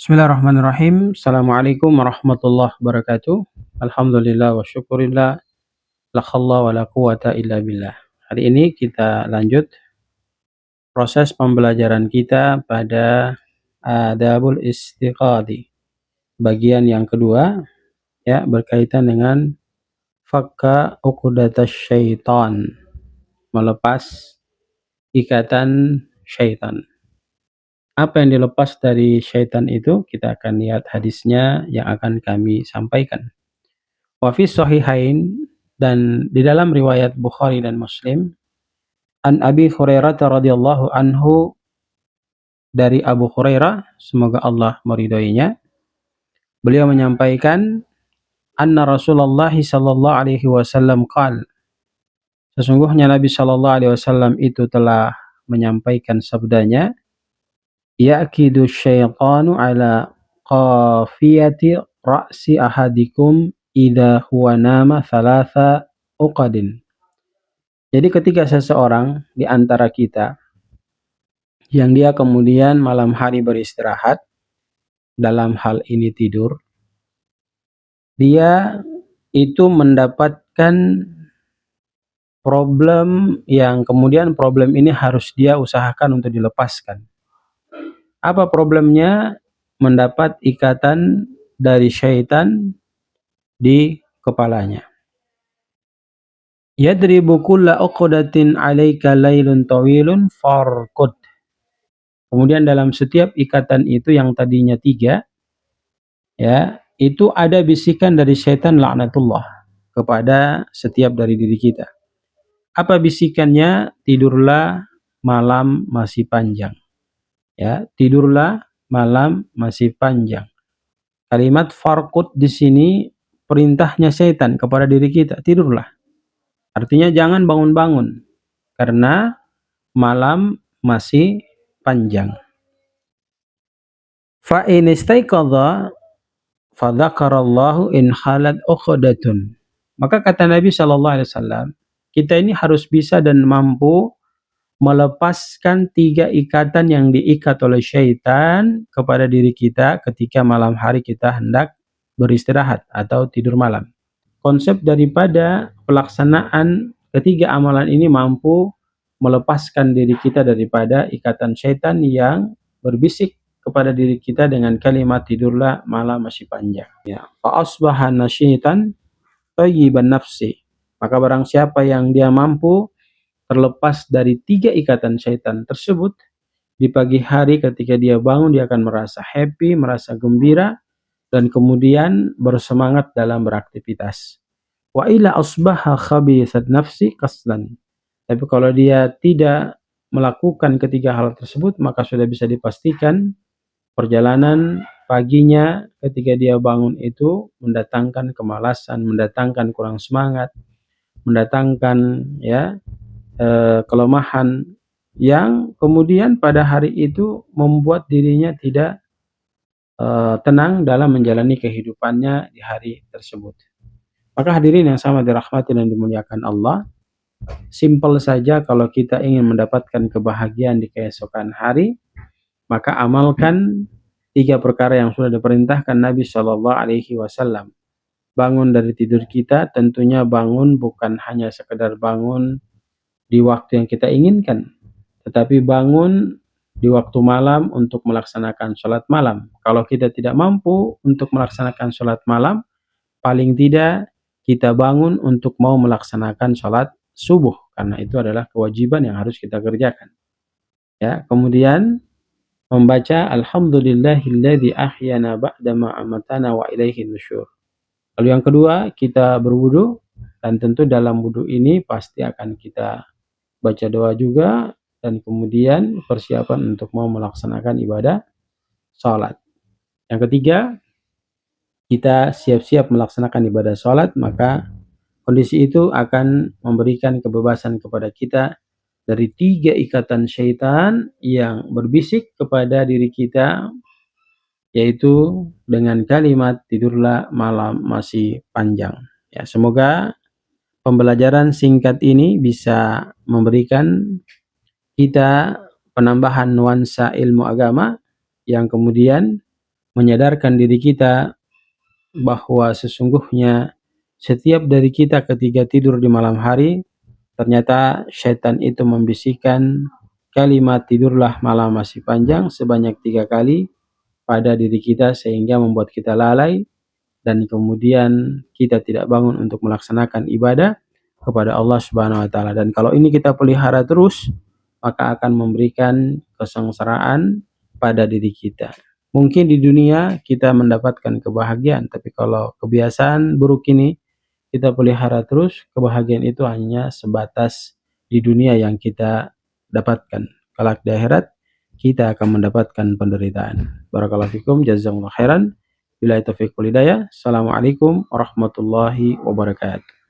Bismillahirrahmanirrahim. Assalamualaikum warahmatullahi wabarakatuh. Alhamdulillah wa syukurillah. La haula wa la quwata illa billah. Hari ini kita lanjut proses pembelajaran kita pada adabul istiqadi. Bagian yang kedua ya berkaitan dengan fakka uqdatasy syaitan. Melepas ikatan syaitan. Apa yang dilepas dari syaitan itu? Kita akan lihat hadisnya yang akan kami sampaikan. Wa fi sahihain, dan di dalam riwayat Bukhari dan Muslim, an Abi Hurairah radhiyallahu anhu, dari Abu Hurairah semoga Allah meridhoinya, beliau menyampaikan anna Rasulullah sallallahu alaihi wasallam qala, sesungguhnya Nabi sallallahu alaihi wasallam itu telah menyampaikan sabdanya, ya'kidu syaitanu ala qafiyati ra'si ahadikum idza huwa nama thalatha uqadin. Jadi ketika seseorang di antara kita yang dia kemudian malam hari beristirahat, dalam hal ini tidur, dia itu mendapatkan problem yang kemudian problem ini harus dia usahakan untuk dilepaskan. Apa problemnya? Mendapat ikatan dari syaitan di kepalanya. Yadribu kulla uqdatin 'alaika lailun tawilun farqud. Kemudian dalam setiap ikatan itu yang tadinya 3, ya, itu ada bisikan dari syaitan laknatullah kepada setiap dari diri kita. Apa bisikannya? Tidurlah, malam masih panjang. Ya, tidurlah, malam masih panjang. Kalimat farqud di sini perintahnya syaitan kepada diri kita, tidurlah. Artinya jangan bangun-bangun karena malam masih panjang. Fa in istaiqadha fa dzakarallahu in khalat uqdatun. Maka kata Nabi sallallahu alaihi wasallam, kita ini harus bisa dan mampu melepaskan 3 ikatan yang diikat oleh syaitan kepada diri kita ketika malam hari kita hendak beristirahat atau tidur malam. Konsep daripada pelaksanaan ketiga amalan ini mampu melepaskan diri kita daripada ikatan syaitan yang berbisik kepada diri kita dengan kalimat tidurlah, malam masih panjang. Ya, fa asbaha nasyitan thayyiban nafsi. Maka barang siapa yang dia mampu terlepas dari 3 ikatan syaitan tersebut, di pagi hari ketika dia bangun dia akan merasa happy, merasa gembira, dan kemudian bersemangat dalam beraktivitas. Wa ila asbaha khabithat nafsi kaslan. Tapi kalau dia tidak melakukan ketiga hal tersebut, maka sudah bisa dipastikan perjalanan paginya ketika dia bangun itu mendatangkan kemalasan, mendatangkan kurang semangat, mendatangkan kelemahan yang kemudian pada hari itu membuat dirinya tidak tenang dalam menjalani kehidupannya di hari tersebut. Maka hadirin yang sama dirahmati dan dimuliakan Allah, simpel saja kalau kita ingin mendapatkan kebahagiaan di keesokan hari, maka amalkan 3 perkara yang sudah diperintahkan Nabi Shallallahu Alaihi Wasallam. Bangun dari tidur kita, tentunya bangun bukan hanya sekedar bangun di waktu yang kita inginkan, tetapi bangun di waktu malam untuk melaksanakan sholat malam. Kalau kita tidak mampu untuk melaksanakan sholat malam, paling tidak kita bangun untuk mau melaksanakan sholat subuh, karena itu adalah kewajiban yang harus kita kerjakan. Ya, kemudian membaca alhamdulillahilladzi ahyana ba'dama amatana wa ilaihi nusyur. Lalu yang kedua, kita berwudu, dan tentu dalam wudu ini pasti akan kita baca doa juga, dan kemudian persiapan untuk mau melaksanakan ibadah sholat. Yang ketiga, kita siap-siap melaksanakan ibadah sholat, maka kondisi itu akan memberikan kebebasan kepada kita dari 3 ikatan syaitan yang berbisik kepada diri kita, yaitu dengan kalimat tidurlah, malam masih panjang. Ya, semoga pembelajaran singkat ini bisa memberikan kita penambahan nuansa ilmu agama yang kemudian menyadarkan diri kita bahwa sesungguhnya setiap dari kita ketika tidur di malam hari, ternyata syaitan itu membisikkan kalimat tidurlah malam masih panjang sebanyak 3 kali pada diri kita sehingga membuat kita lalai dan kemudian kita tidak bangun untuk melaksanakan ibadah kepada Allah Subhanahu wa taala. Dan kalau ini kita pelihara terus, maka akan memberikan kesengsaraan pada diri kita. Mungkin di dunia kita mendapatkan kebahagiaan, tapi kalau kebiasaan buruk ini kita pelihara terus, kebahagiaan itu hanya sebatas di dunia yang kita dapatkan. Kelak di akhirat kita akan mendapatkan penderitaan. Barakallahu fikum, jazakumullah khairan. Billahi taufiq wal hidayah. Assalamualaikum warahmatullahi wabarakatuh.